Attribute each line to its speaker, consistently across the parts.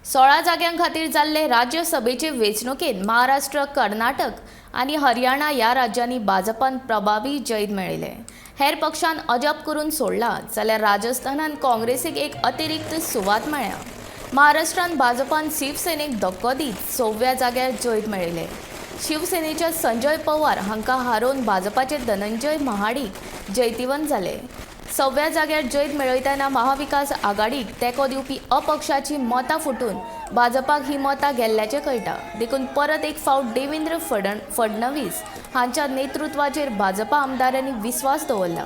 Speaker 1: 16 जाग्यां खातीर जाल्ले राज्यसभेचे वेंचणुकेत महाराष्ट्र, कर्नाटक आनी हरियाणा ह्या राज्यांनी भाजपान प्रभावी जैत मेळयले। हेर पक्षान अजाप करून सोडला जाल्यार राजस्थानात काँग्रेसीक एक अतिरिक्त सुवात मेळ्ळ्या। महाराष्ट्रात भाजपान शिवसेनेक धक्को दीत 6व्या जाग्यार जैत मेळयले। शिवसेनेच्या संजय पवार हांकां हारोवन भाजपाचे धनंजय महाडिक जैतिवंत जाले। 6व्या जाग्यार जैत मेळयतना महाविकास आघाडीक तेंको दिवपी अपक्षाची मतां फुटून भाजपाक ही मतां गेल्ल्याचें कळटा। देखून परत एक फावट देवेंद्र फडणवीस हांच्या नेतृत्वाचेर भाजपा आमदारांनी विस्वास दवरला।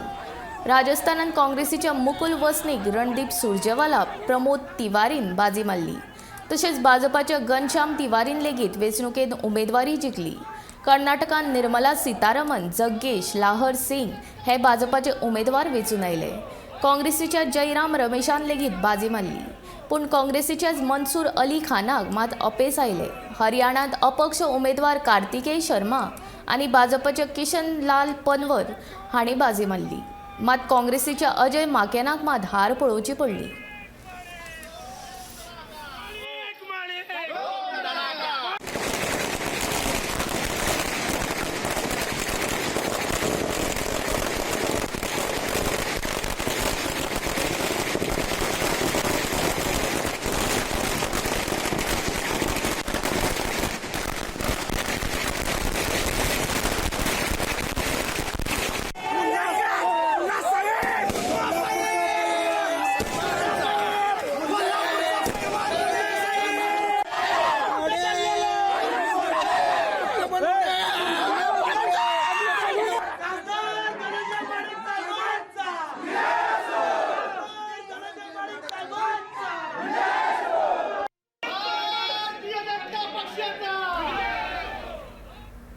Speaker 1: राजस्थानात काँग्रेसीच्या मुकुल वसनीक, रणदीप सुरजेवाला, प्रमोद तिवारीन बाजी मारली। तशेंच भाजपाच्या घनश्याम तिवारीन लेगीत वेंचणुकेत उमेदवारी जिखली। कर्नाटकात निर्मला सीतारामन, जग्गेश लाहर सिंग हे भाजपाचे उमेदवार वेंचून आयले। काँग्रेसीच्या जयराम रमेशान लेगीत बाजी मारली, पूण काँग्रेसीच्याच मनसूर अली खानाक मात अपेस आयले। हरियाणात अपक्ष उमेदवार कार्तिकेय शर्मा आनी भाजपाच्या किशन लाल पनवर हांणी बाजी मारली, मात काँग्रेसीच्या अजय माकेनाक मात हार पळोवची पडली।
Speaker 2: भारतीय जनता पक्षाचा